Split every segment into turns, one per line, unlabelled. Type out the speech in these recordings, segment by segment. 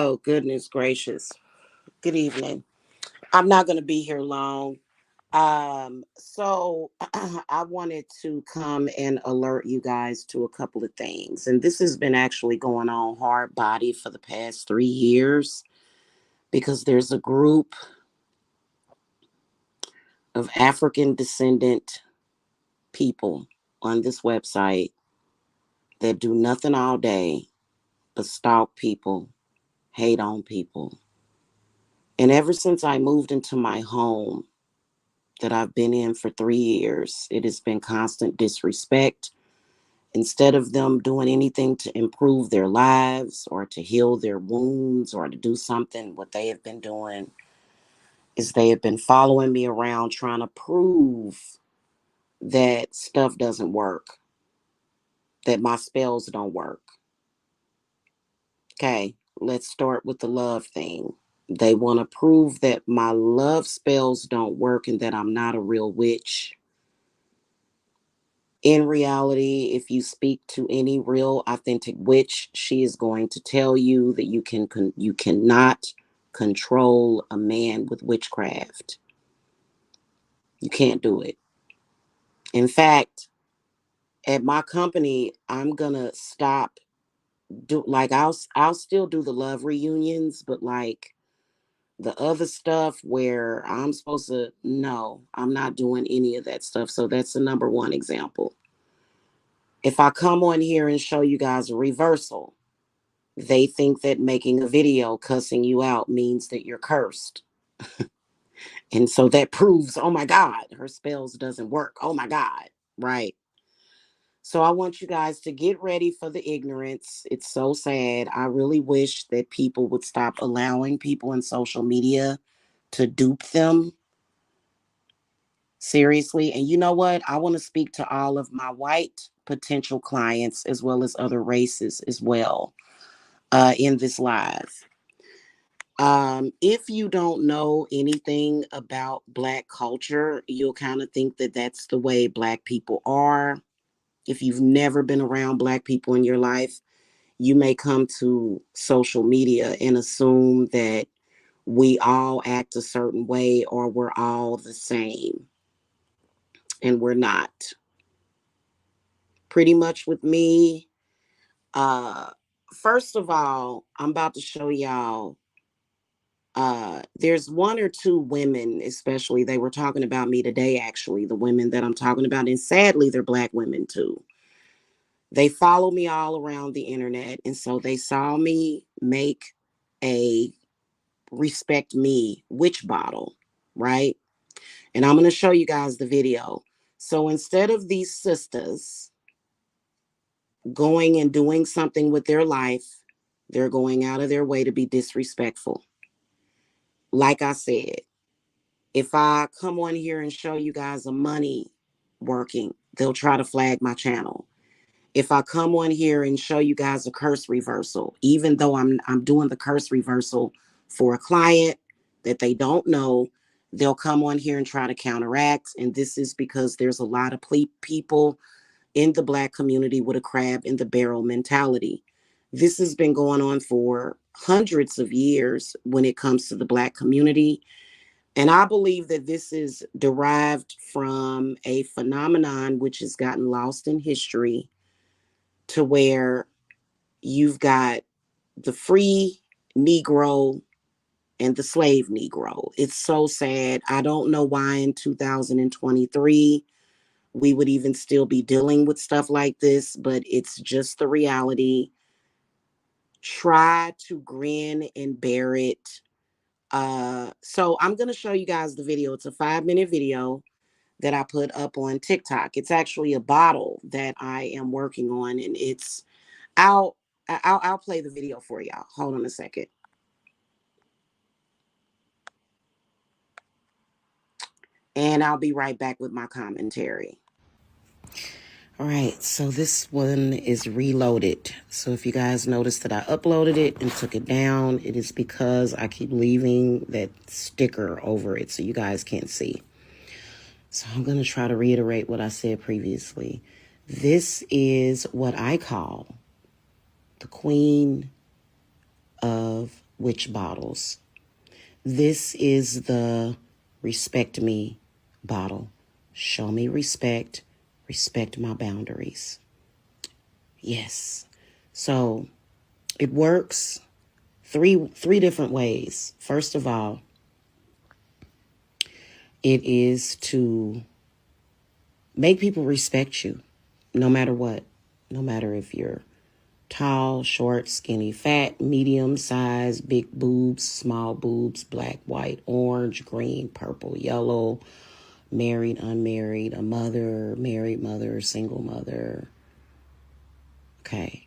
Oh, goodness gracious. Good evening. I'm not going to be here long. So I wanted to come and alert you guys to a couple of things. And this has been actually going on hard body for the past 3 years because there's a group of African descendant people on this website that do nothing all day but stalk people, hate on people. And ever since I moved into my home, that I've been in for 3 years, it has been constant disrespect. Instead of them doing anything to improve their lives or to heal their wounds or to do something, what they have been doing is they have been following me around trying to prove that stuff doesn't work, that my spells don't work. Okay, let's start with the love thing. They want to prove that my love spells don't work and that I'm not a real witch. In reality, if you speak to any real authentic witch, she is going to tell you that you cannot control a man with witchcraft. You can't do it. In fact, at my company, I'm gonna stop do like I'll still do the love reunions, but like the other stuff where I'm supposed to, no, I'm not doing any of that stuff. So that's the number one example. If I come on here and show you guys a reversal, they think that making a video cussing you out means that you're cursed. And so that proves, oh my God, her spells doesn't work. Oh my God. Right. So I want you guys to get ready for the ignorance. It's so sad. I really wish that people would stop allowing people in social media to dupe them. Seriously. And you know what? I want to speak to all of my white potential clients as well as other races as well in this live. If you don't know anything about Black culture, you'll kind of think that that's the way Black people are. If you've never been around Black people in your life, you may come to social media and assume that we all act a certain way or we're all the same. And we're not. Pretty much with me, uh, first of all, I'm about to show y'all there's one or two women, especially, they were talking about me today, actually, the women that I'm talking about, and sadly, they're Black women too. They follow me all around the internet, and so they saw me make a respect me witch bottle, right? And I'm going to show you guys the video. So instead of these sisters going and doing something with their life, they're going out of their way to be disrespectful. Like I said, if I come on here and show you guys a money working, they'll try to flag my channel. If I come on here and show you guys a curse reversal, even though I'm doing the curse reversal for a client that they don't know, they'll come on here and try to counteract. And this is because there's a lot of people in the Black community with a crab in the barrel mentality. This has been going on for hundreds of years when it comes to the Black community. And I believe that this is derived from a phenomenon which has gotten lost in history, to where you've got the free Negro and the slave Negro. It's so sad. I don't know why in 2023 we would even still be dealing with stuff like this, but it's just the reality. Try to grin and bear it. So I'm going to show you guys the video. It's a 5-minute video that I put up on TikTok. It's actually a bottle that I am working on, and I'll I'll play the video for y'all. Hold on a second. And I'll be right back with my commentary. All right, so this one is reloaded. So if you guys notice that I uploaded it and took it down, it is because I keep leaving that sticker over it so you guys can't see. So I'm going to try to reiterate what I said previously. This is what I call the queen of witch bottles. This is the respect me bottle. Show me respect, respect my boundaries. Yes. So it works three different ways. First of all, it is to make people respect you no matter what. No matter if you're tall, short, skinny, fat, medium size, big boobs, small boobs, black, white, orange, green, purple, yellow, married, unmarried, a mother, married mother, single mother. Okay.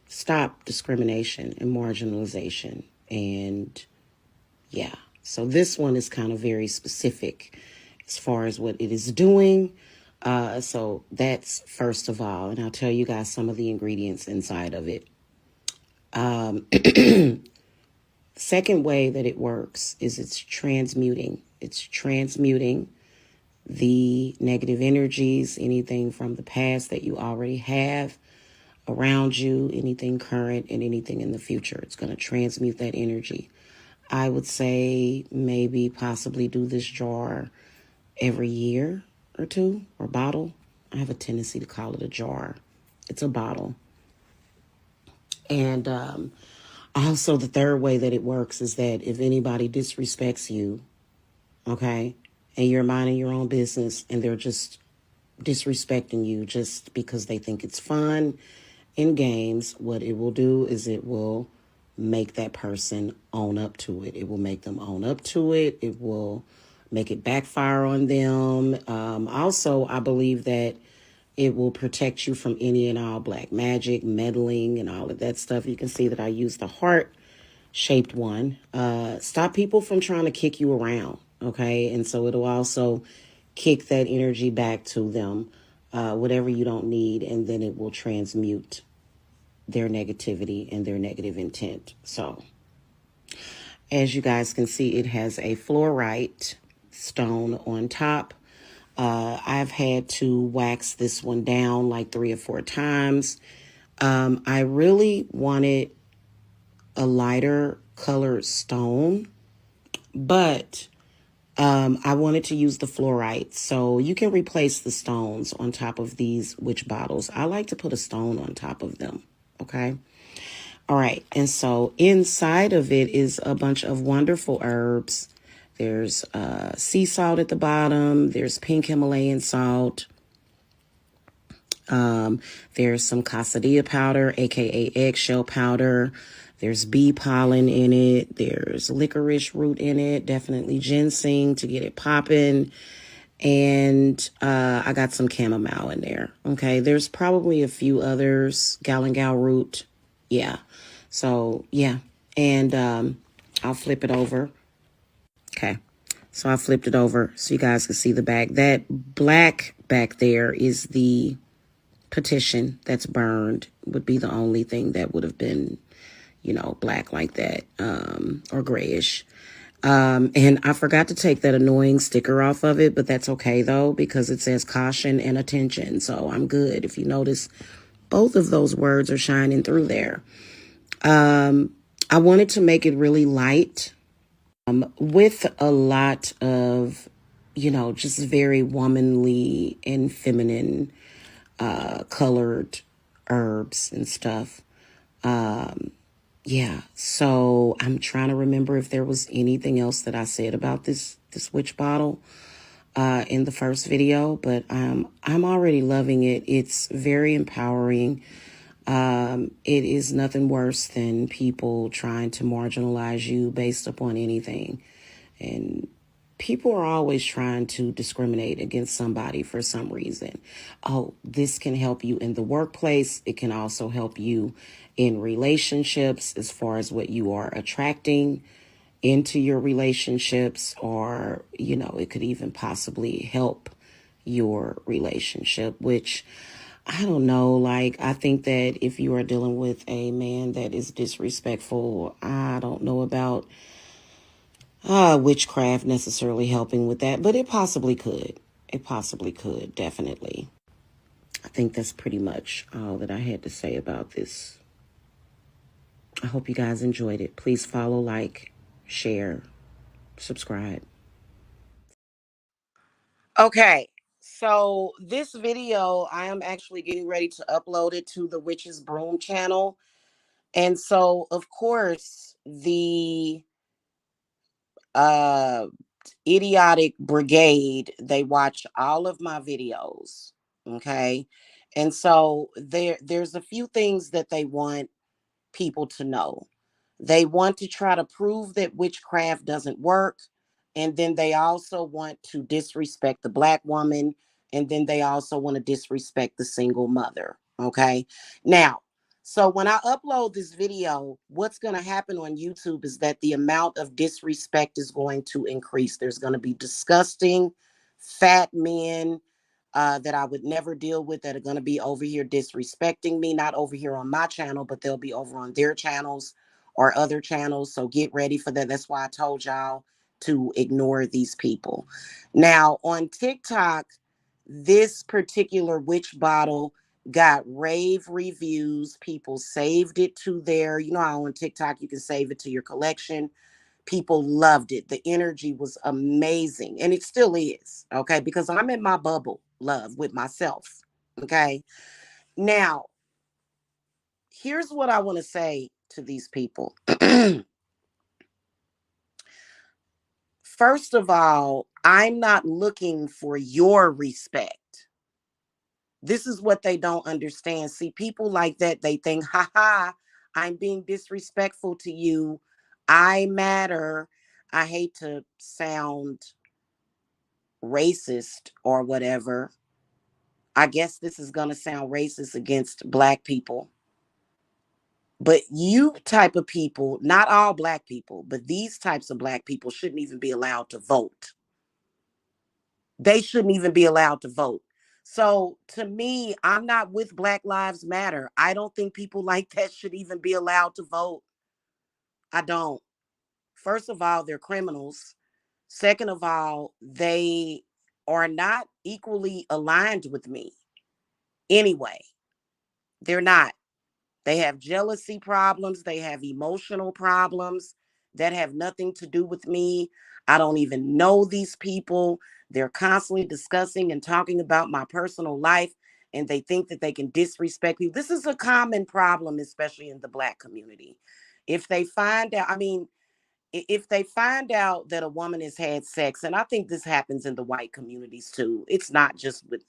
Stop discrimination and marginalization. And yeah, so this one is kind of very specific as far as what it is doing. So that's first of all, and I'll tell you guys some of the ingredients inside of it. Second way that it works is it's transmuting. It's transmuting the negative energies, anything from the past that you already have around you, anything current and anything in the future. It's going to transmute that energy. I would say maybe possibly do this jar every year or two, or bottle. I have a tendency to call it a jar. It's a bottle. And also the third way that it works is that if anybody disrespects you, okay, and you're minding your own business and they're just disrespecting you just because they think it's fun in games, what it will do is it will make that person own up to it. It will make them own up to it. It will make it backfire on them. Also, I believe that it will protect you from any and all black magic, meddling, and all of that stuff. You can see that I used the heart-shaped one. Stop people from trying to kick you around, okay? And so it'll also kick that energy back to them, whatever you don't need, and then it will transmute their negativity and their negative intent. So, as you guys can see, it has a fluorite stone on top. I've had to wax this one down like 3 or 4 times. I really wanted a lighter colored stone, but I wanted to use the fluorite. So you can replace the stones on top of these witch bottles. I like to put a stone on top of them. Okay. All right. And so inside of it is a bunch of wonderful herbs. There's sea salt at the bottom. There's pink Himalayan salt. There's some cassadilla powder, aka eggshell powder. There's bee pollen in it. There's licorice root in it. Definitely ginseng to get it popping. And I got some chamomile in there. Okay, there's probably a few others. Galangal root. Yeah. So, yeah. And I'll flip it over. Okay. So I flipped it over so you guys can see the back. That black back there is the petition that's burned. Would be the only thing that would have been, you know, black like that, or grayish. And I forgot to take that annoying sticker off of it, but that's okay though, because it says caution and attention. So I'm good. If you notice, both of those words are shining through there. I wanted to make it really light, with a lot of, you know, just very womanly and feminine, colored herbs and stuff. Yeah, so I'm trying to remember if there was anything else that I said about this witch bottle in the first video, but I'm already loving it. It's very empowering. It is nothing worse than people trying to marginalize you based upon anything. And people are always trying to discriminate against somebody for some reason. Oh, this can help you in the workplace. It can also help you in relationships as far as what you are attracting into your relationships, or, you know, it could even possibly help your relationship, which I don't know. Like, I think that if you are dealing with a man that is disrespectful, I don't know about witchcraft necessarily helping with that, but it possibly could. It possibly could, definitely. I think that's pretty much all that I had to say about this I hope you guys enjoyed it. Please follow, like, share, subscribe. Okay, so this video, I am actually getting ready to upload it to the Witch's Broom channel. And so, of course, the uh idiotic brigade, they watch all of my videos. Okay. And so there's a few things that they want people to know. They want to try to prove that witchcraft doesn't work. And then they also want to disrespect the Black woman. And then they also want to disrespect the single mother. Okay. Now, so when I upload this video, what's going to happen on YouTube is that the amount of disrespect is going to increase. There's going to be disgusting, fat men that I would never deal with that are going to be over here disrespecting me, not over here on my channel, but they'll be over on their channels or other channels. So get ready for that. That's why I told y'all to ignore these people. Now, on TikTok, this particular witch bottle got rave reviews. People saved it to their, you know how on TikTok you can save it to your collection. People loved it. The energy was amazing. And it still is. Okay. Because I'm in my bubble, love, with myself. Okay. Now, here's what I want to say to these people. First of all, I'm not looking for your respect. This is what they don't understand. See, people like that, they think, haha, I'm being disrespectful to you. I matter. I hate to sound racist or whatever. I guess this is going to sound racist against Black people. But you type of people, not all Black people, but these types of Black people shouldn't even be allowed to vote. They shouldn't even be allowed to vote. So to me, I'm not with Black Lives Matter. I don't think people like that should even be allowed to vote. I don't. First of all, they're criminals. Second of all, they are not equally aligned with me. Anyway, they're not. They have jealousy problems. They have emotional problems that have nothing to do with me. I don't even know these people. They're constantly discussing and talking about my personal life, and they think that they can disrespect people. This is a common problem, especially in the Black community. If they find out, I mean, if they find out that a woman has had sex, and I think this happens in the white communities too, it's not just with,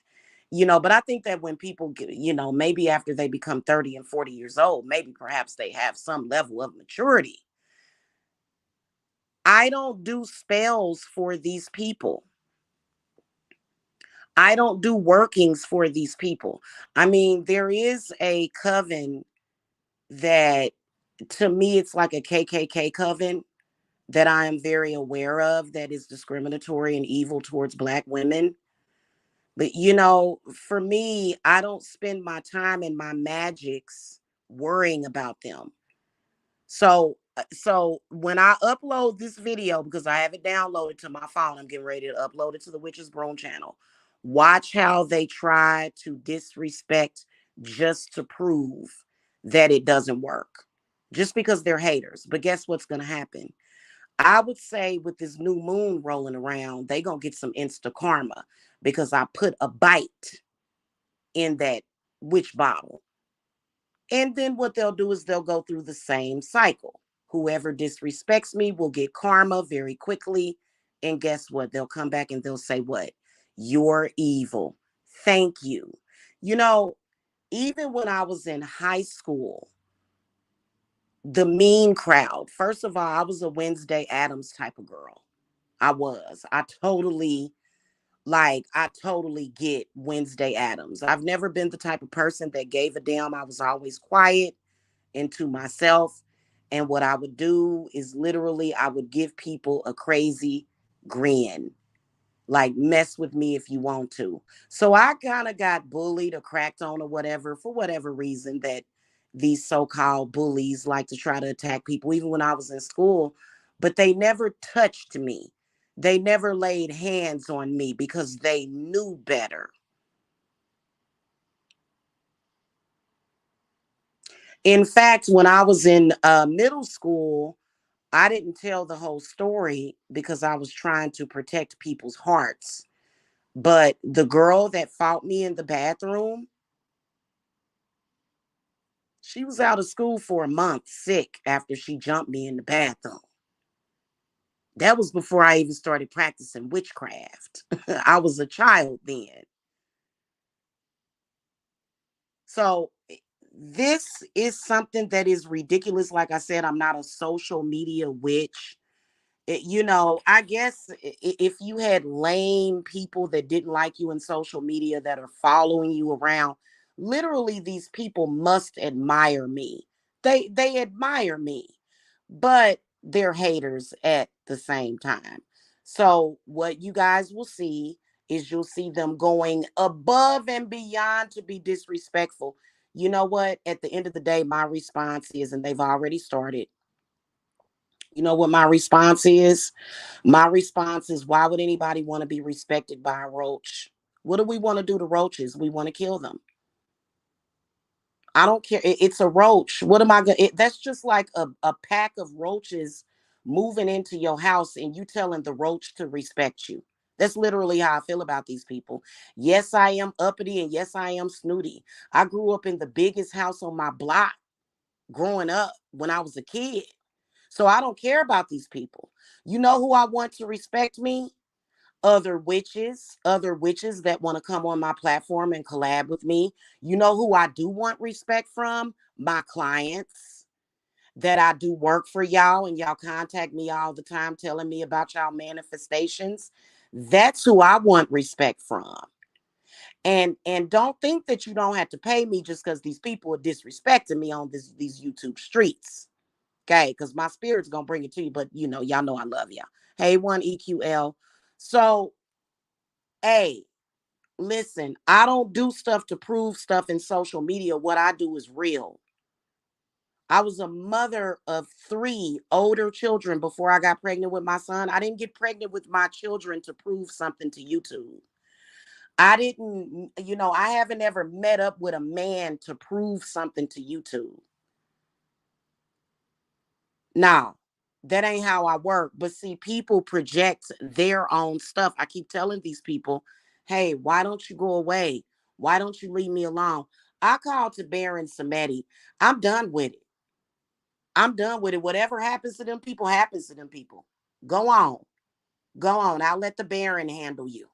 but I think that when people get, maybe after they become 30 and 40 years old, maybe perhaps they have some level of maturity. I don't do spells for these people. I don't do workings for these people. I mean, there is a coven that, to me, it's like a KKK coven that I am very aware of that is discriminatory and evil towards Black women. But, for me, I don't spend my time and my magics worrying about them. So when I upload this video, because I have it downloaded to my phone, I'm getting ready to upload it to the Witch's Broom channel. Watch how they try to disrespect just to prove that it doesn't work. Just because they're haters. But guess what's going to happen? I would say with this new moon rolling around, they going to get some insta karma because I put a bite in that witch bottle. And then what they'll do is they'll go through the same cycle. Whoever disrespects me will get karma very quickly. And guess what? They'll come back and they'll say, what? You're evil. Thank you. You know, even when I was in high school, the mean crowd, first of all, I was a Wednesday Addams type of girl. I was. I totally get Wednesday Addams. I've never been the type of person that gave a damn. I was always quiet and to myself. And what I would do is literally, I would give people a crazy grin, like mess with me if you want to. So I kind of got bullied or cracked on or whatever, for whatever reason that these so-called bullies like to try to attack people, even when I was in school, but they never touched me. They never laid hands on me because they knew better. In fact, when I was in middle school, I didn't tell the whole story because I was trying to protect people's hearts. But the girl that fought me in the bathroom, she was out of school for a month sick after she jumped me in the bathroom. That was before I even started practicing witchcraft. I was a child then. So this is something that is ridiculous. Like I said, I'm not a social media witch. I guess if you had lame people that didn't like you in social media that are following you around, literally these people must admire me. They admire me, but they're haters at the same time. So what you guys will see is you'll see them going above and beyond to be disrespectful. You know what? At the end of the day, my response is, and they've already started. You know what my response is? My response is, why would anybody want to be respected by a roach? What do we want to do to roaches? We want to kill them. I don't care. It's a roach. What am I going to? That's just like a pack of roaches moving into your house and you telling the roach to respect you. That's literally how I feel about these people. Yes, I am uppity and yes, I am snooty. I grew up in the biggest house on my block growing up when I was a kid. So I don't care about these people. You know who I want to respect me? Other witches that want to come on my platform and collab with me. You know who I do want respect from? My clients that I do work for y'all and y'all contact me all the time telling me about y'all manifestations. That's who I want respect from. And don't think that you don't have to pay me just because these people are disrespecting me on these YouTube streets. Okay, because my spirit's gonna bring it to you, but y'all know I love y'all. Hey, one EQL. So, hey, listen, I don't do stuff to prove stuff in social media. What I do is real. I was a mother of three older children before I got pregnant with my son. I didn't get pregnant with my children to prove something to YouTube. I didn't, I haven't ever met up with a man to prove something to YouTube. Nah, that ain't how I work. But see, people project their own stuff. I keep telling these people, hey, why don't you go away? Why don't you leave me alone? I called to Baron Samedi. I'm done with it. I'm done with it. Whatever happens to them people happens to them people. Go on. Go on. I'll let the Baron handle you.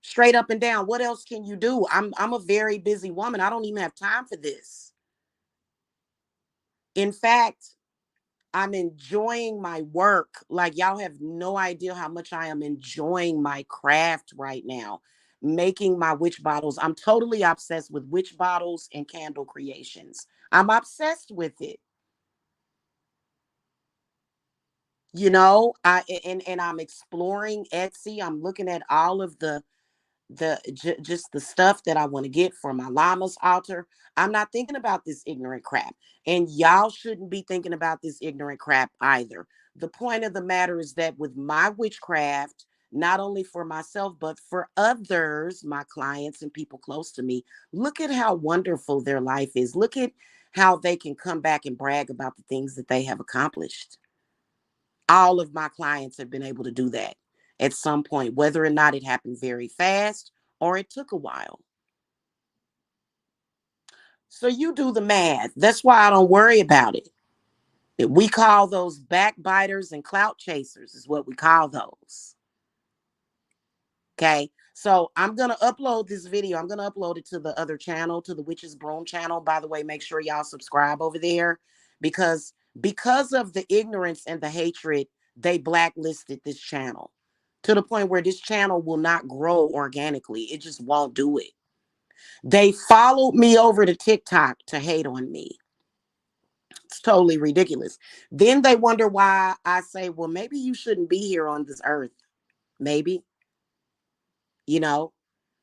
Straight up and down. What else can you do? I'm a very busy woman. I don't even have time for this. In fact, I'm enjoying my work. Like, y'all have no idea how much I am enjoying my craft right now, making my witch bottles. I'm totally obsessed with witch bottles and candle creations. I'm obsessed with it. And I'm exploring Etsy. I'm looking at all of just the stuff that I want to get for my llama's altar. I'm not thinking about this ignorant crap. And y'all shouldn't be thinking about this ignorant crap either. The point of the matter is that with my witchcraft, not only for myself, but for others, my clients and people close to me, look at how wonderful their life is. Look at how they can come back and brag about the things that they have accomplished. All of my clients have been able to do that at some point, whether or not it happened very fast or it took a while. So you do the math. That's why I don't worry about it. We call those backbiters and clout chasers, is what we call those. Okay. So I'm going to upload this video. I'm going to upload it to the other channel, to the Witches Broom channel. By the way, make sure y'all subscribe over there because of the ignorance and the hatred, they blacklisted this channel to the point where this channel will not grow organically. It just won't do it. They followed me over to TikTok to hate on me. It's totally ridiculous. Then they wonder why I say, well, maybe you shouldn't be here on this earth. Maybe, you know,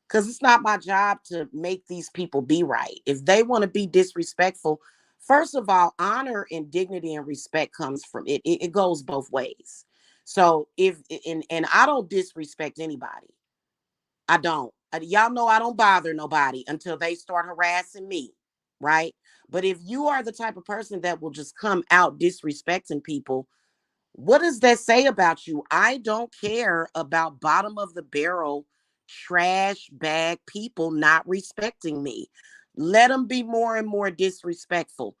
because it's not my job to make these people be right. If they want to be disrespectful, first of all, honor and dignity and respect comes from it. It goes both ways. So if and I don't disrespect anybody. I don't. Y'all know I don't bother nobody until they start harassing me. right? But if you are the type of person that will just come out disrespecting people, what does that say about you? I don't care about bottom of the barrel, trash bag people not respecting me. Let them be more and more disrespectful.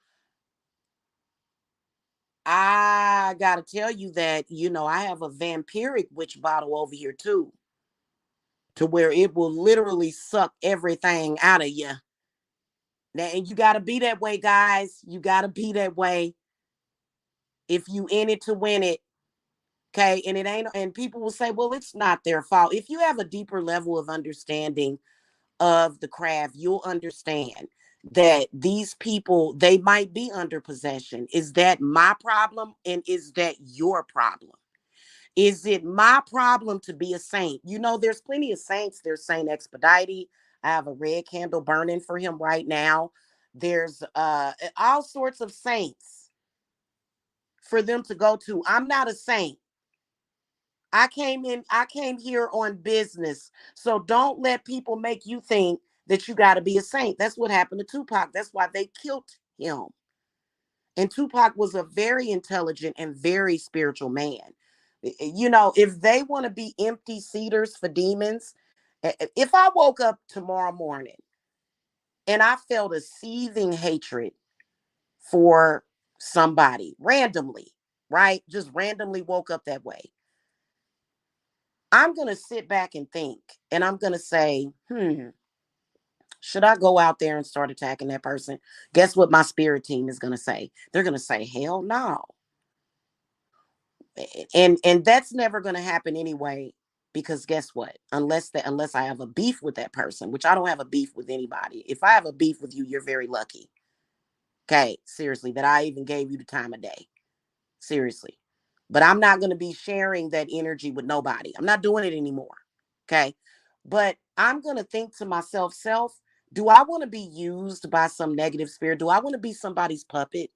I gotta tell you that, I have a vampiric witch bottle over here too, to where it will literally suck everything out of you. Now, and you gotta be that way, guys. You gotta be that way if you in it to win it. Okay. And it ain't, and people will say, well, it's not their fault. If you have a deeper level of understanding of the craft, you'll understand that these people, they might be under possession. Is that my problem? And is that your problem? Is it my problem to be a saint? There's plenty of saints. There's Saint Expedite. I have a red candle burning for him right now. There's all sorts of saints for them to go to. I'm not a saint. I came here on business. So don't let people make you think that you got to be a saint. That's what happened to Tupac. That's why they killed him. And Tupac was a very intelligent and very spiritual man. If they want to be empty seaters for demons, if I woke up tomorrow morning and I felt a seething hatred for somebody randomly, right? Just randomly woke up that way. I'm going to sit back and think, and I'm going to say, should I go out there and start attacking that person? Guess what my spirit team is going to say? They're going to say, hell no. And that's never going to happen anyway, because guess what? Unless I have a beef with that person, which I don't have a beef with anybody. If I have a beef with you, you're very lucky. Okay, seriously, that I even gave you the time of day. Seriously. But I'm not going to be sharing that energy with nobody. I'm not doing it anymore. Okay. But I'm going to think to myself, do I want to be used by some negative spirit? Do I want to be somebody's puppet?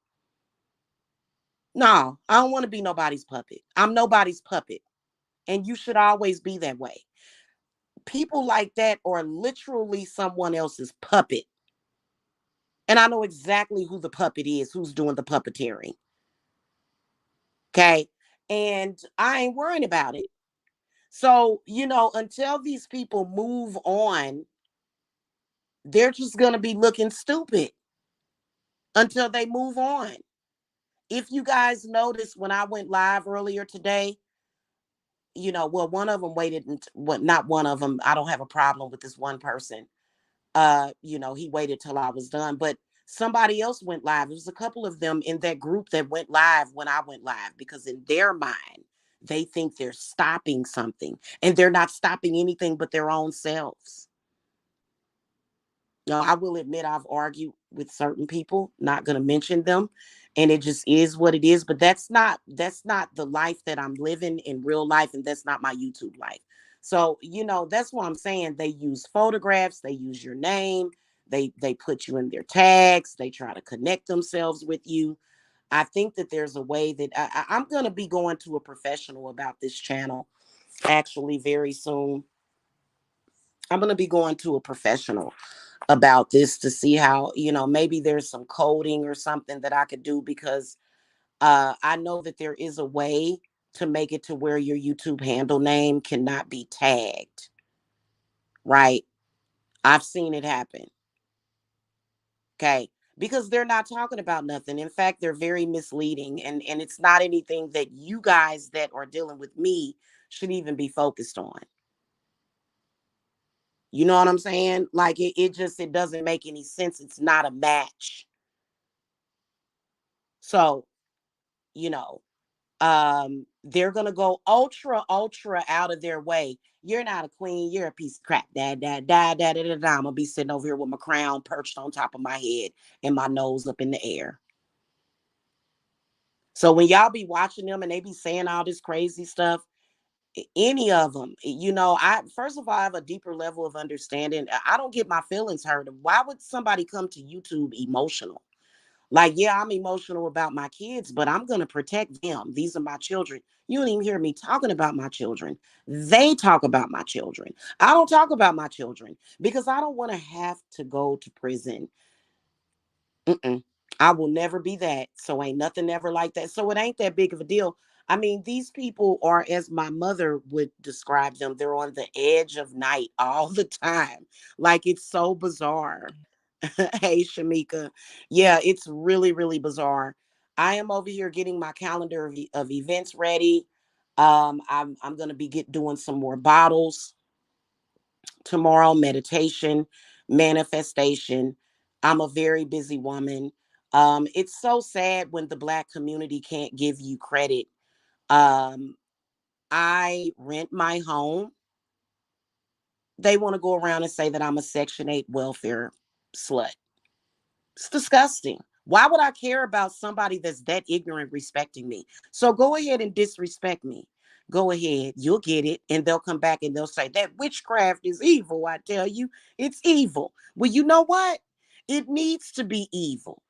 No, I don't want to be nobody's puppet. I'm nobody's puppet. And you should always be that way. People like that are literally someone else's puppet. And I know exactly who the puppet is, who's doing the puppeteering. Okay. And I ain't worrying about it. So, until these people move on, they're just going to be looking stupid until they move on. If you guys noticed when I went live earlier today, well, one of them waited, not one of them. I don't have a problem with this one person. He waited till I was done, but somebody else went live. There was a couple of them in that group that went live when I went live, because in their mind, they think they're stopping something, and they're not stopping anything but their own selves. No, I will admit I've argued with certain people, not going to mention them, and it just is what it is, but that's not the life that I'm living in real life, and that's not my YouTube life. So, that's what I'm saying. They use photographs, they use your name, they put you in their tags, they try to connect themselves with you. I think that there's a way that I'm going to be going to a professional about this channel actually very soon. I'm going to be going to a professional about this to see how, maybe there's some coding or something that I could do, because I know that there is a way to make it to where your YouTube handle name cannot be tagged, right? I've seen it happen. Okay. Because they're not talking about nothing. In fact, they're very misleading, and it's not anything that you guys that are dealing with me should even be focused on. You know what I'm saying? Like it doesn't make any sense. It's not a match. So, you know, they're gonna go ultra out of their way. You're not a queen, you're a piece of crap. I'm gonna be sitting over here with my crown perched on top of my head and my nose up in the air. So when y'all be watching them and they be saying all this crazy stuff, any of them, I first of all I have a deeper level of understanding. I don't get my feelings hurt. Why would somebody come to YouTube emotional? Like, yeah, I'm emotional about my kids, but I'm going to protect them. These are my children. You don't even hear me talking about my children. They talk about my children. I don't talk about my children because I don't want to have to go to prison Mm-mm. I will never be that. So ain't nothing ever like that. So it ain't that big of a deal. I mean, these people are, as my mother would describe them, they're on the edge of night all the time. Like it's so bizarre. Hey, Shamika. Yeah, it's really, really bizarre. I am over here getting my calendar of events ready. I'm gonna be doing some more bottles tomorrow, meditation, manifestation. I'm a very busy woman. It's so sad when the Black community can't give you credit. Um, I rent my home. They want to go around and say that I'm a Section 8 welfare slut. It's disgusting. Why would I care about somebody that's that ignorant respecting me? So go ahead and disrespect me. Go ahead, you'll get it. And they'll come back and they'll say that witchcraft is evil. I tell you, it's evil. Well, you know what? It needs to be evil.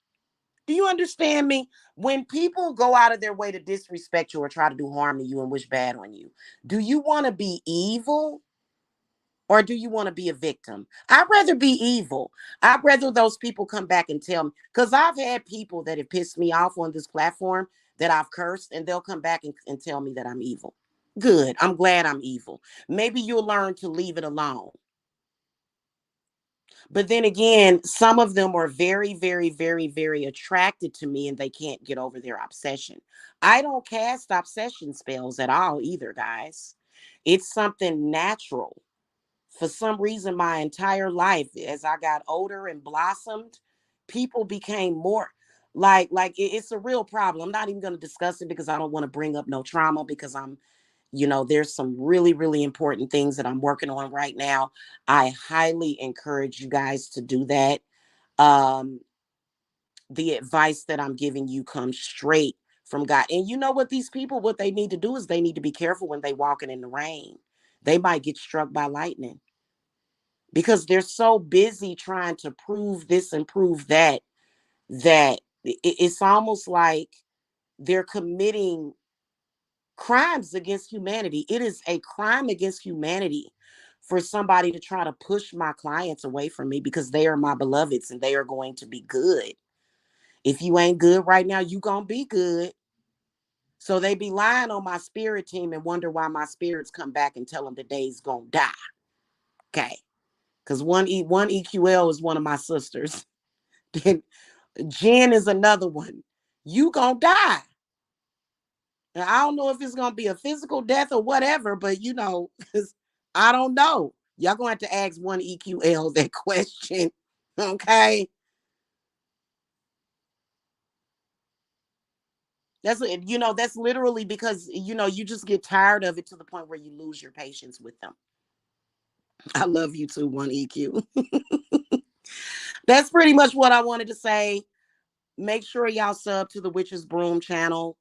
Do you understand me? When people go out of their way to disrespect you or try to do harm to you and wish bad on you, do you want to be evil? Or do you want to be a victim? I'd rather be evil. I'd rather those people come back and tell me. Because I've had people that have pissed me off on this platform that I've cursed, and they'll come back and tell me that I'm evil. Good. I'm glad I'm evil. Maybe you'll learn to leave it alone. But then again, some of them are very, very, very, very attracted to me and they can't get over their obsession. I don't cast obsession spells at all either, guys. It's something natural. For some reason, my entire life, as I got older and blossomed, people became more it's a real problem. I'm not even going to discuss it because I don't want to bring up no trauma because there's some really, really important things that I'm working on right now. I highly encourage you guys to do that. Um, the advice that I'm giving you comes straight from God. And you know what, these people, what they need to do is they need to be careful when they walking in the rain. They might get struck by lightning because they're so busy trying to prove this and prove that, that it's almost like they're committing crimes against humanity. It is a crime against humanity for somebody to try to push my clients away from me because they are my beloveds and they are going to be good. If you ain't good right now, you gonna be good. So they be lying on my spirit team and wonder why my spirits come back and tell them the day's gonna die. Okay. Because one EQL is one of my sisters. Then Jen is another one. You gonna die. And I don't know if it's gonna be a physical death or whatever, but I don't know. Y'all gonna have to ask one EQL that question. Okay. That's literally because you just get tired of it to the point where you lose your patience with them. I love you too, one EQ. That's pretty much what I wanted to say. Make sure y'all sub to the Witch's Broom channel.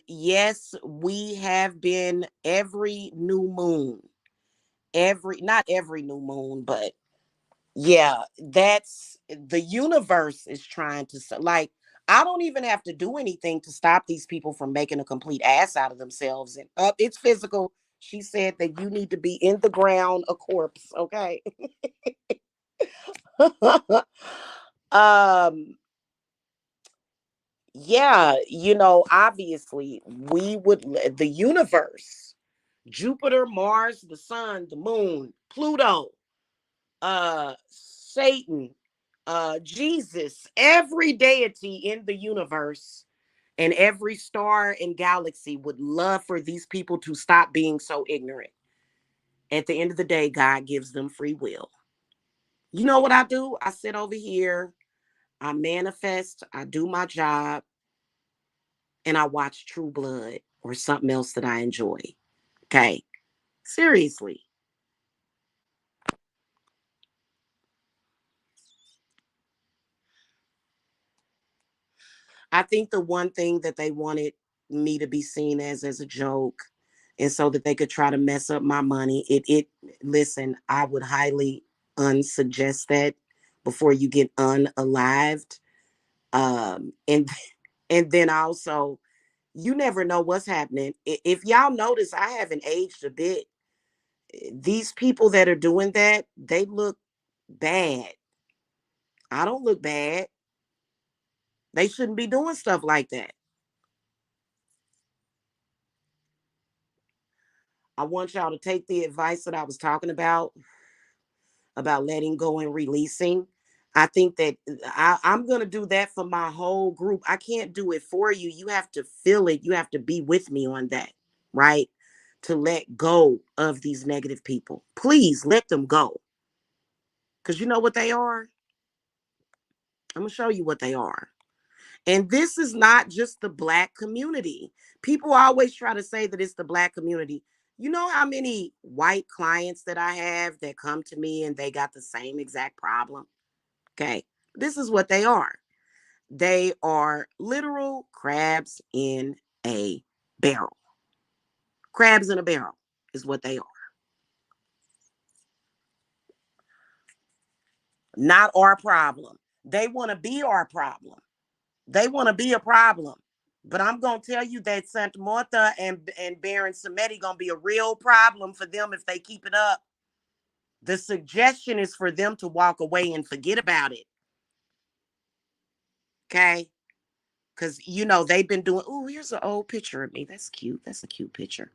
Yes, we have been every new moon. Not every new moon, but yeah, that's the universe is trying to like I don't even have to do anything to stop these people from making a complete ass out of themselves. And it's physical. She said that you need to be in the ground a corpse, okay? um yeah, obviously the universe, Jupiter, Mars, the sun, the moon, Pluto, Satan, Jesus, every deity in the universe and every star and galaxy would love for these people to stop being so ignorant. At the end of the day, God gives them free will. You know what I do? I sit over here, I manifest, I do my job, and I watch True Blood or something else that I enjoy. Okay. Seriously. I think the one thing that they wanted me to be seen as a joke, and so that they could try to mess up my money. It listen, I would highly unsuggest that before you get unalived. And and then also, you never know what's happening. If y'all notice, I haven't aged a bit. These people that are doing that, they look bad. I don't look bad. They shouldn't be doing stuff like that. I want y'all to take the advice that I was talking about letting go and releasing. I think that I'm going to do that for my whole group. I can't do it for you. You have to feel it. You have to be with me on that, right? To let go of these negative people. Please let them go. Because you know what they are? I'm going to show you what they are. And this is not just the Black community. People always try to say that it's the Black community. You know how many white clients that I have that come to me and they got the same exact problem? Okay. This is what they are. They are literal crabs in a barrel. Crabs in a barrel is what they are. Not our problem. They want to be our problem. They want to be a problem. But I'm gonna tell you that Santa Martha and Baron Samedi gonna be a real problem for them if they keep it up. The suggestion is for them to walk away and forget about it. Okay? Because they've been doing. Oh, here's an old picture of me. That's cute. That's a cute picture.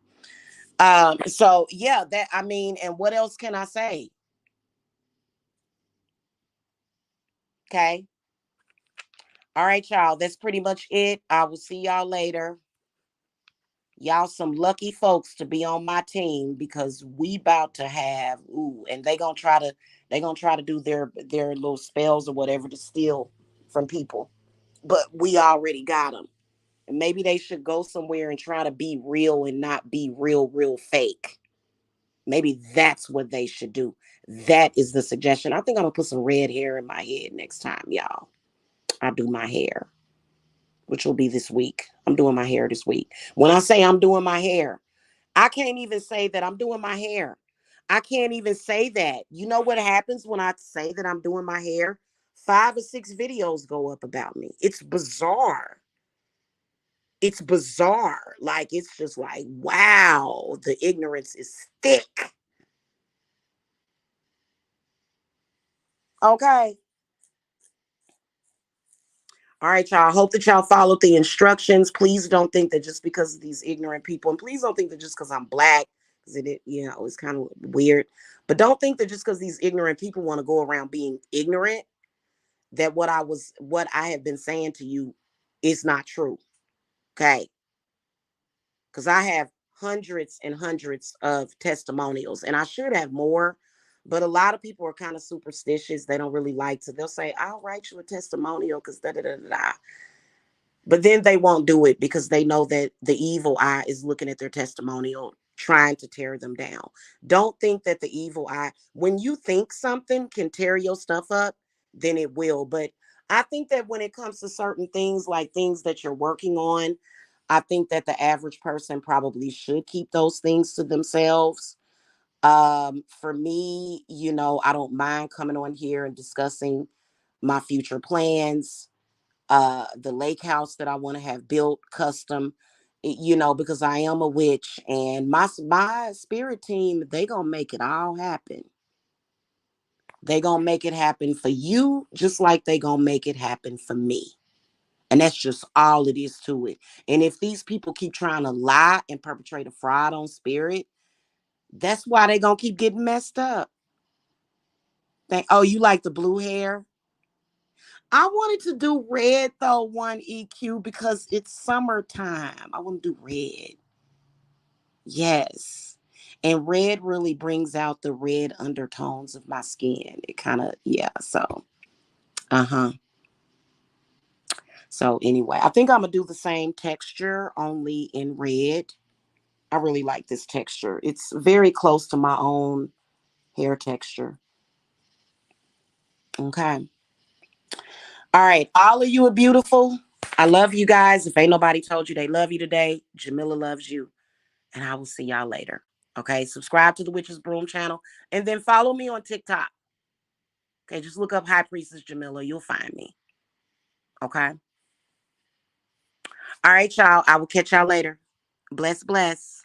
So yeah, that I mean, and what else can I say? Okay. All right, y'all. That's pretty much it. I will see y'all later. Y'all some lucky folks to be on my team because we about to have and they gonna try to do their little spells or whatever to steal from people. But we already got them. And maybe they should go somewhere and try to be real and not be real fake. Maybe that's what they should do. That is the suggestion. I think I'm gonna put some red hair in my head next time, y'all. I do my hair, which will be this week. I'm doing my hair this week. When I say I'm doing my hair, I can't even say that I'm doing my hair. I can't even say that. You know what happens when I say that I'm doing my hair? 5 or 6 videos go up about me. It's bizarre. It's bizarre. Like, it's just like, wow, the ignorance is thick. Okay. All right, y'all. I hope that y'all followed the instructions. Please don't think that just because of these ignorant people, and please don't think that just because I'm black, because it's kind of weird. But don't think that just because these ignorant people want to go around being ignorant, that what I have been saying to you is not true. Okay. Because I have hundreds and hundreds of testimonials, and I should have more. But a lot of people are kind of superstitious. They don't really like to. They'll say, "I'll write you a testimonial," because da da da da. But then they won't do it because they know that the evil eye is looking at their testimonial, trying to tear them down. Don't think that the evil eye, when you think something can tear your stuff up, then it will. But I think that when it comes to certain things, like things that you're working on, I think that the average person probably should keep those things to themselves. For me, I don't mind coming on here and discussing my future plans, the lake house that I want to have built custom, because I am a witch, and my spirit team, they gonna make it all happen. They gonna make it happen for you just like they gonna make it happen for me. And that's just all it is to it. And if these people keep trying to lie and perpetrate a fraud on spirit, that's why they gonna keep getting messed up. Oh, you like the blue hair? I wanted to do red though, one EQ, because it's summertime. I want to do red. Yes. And red really brings out the red undertones of my skin. It kind of, yeah. So, uh-huh. So, anyway, I think I'm going to do the same texture, only in red. I really like this texture. It's very close to my own hair texture. Okay. All right. All of you are beautiful. I love you guys. If ain't nobody told you they love you today, Jamila loves you. And I will see y'all later. Okay. Subscribe to the Witches Broom channel and then follow me on TikTok. Okay. Just look up High Priestess Jamila. You'll find me. Okay. All right, y'all. I will catch y'all later. Bless, bless.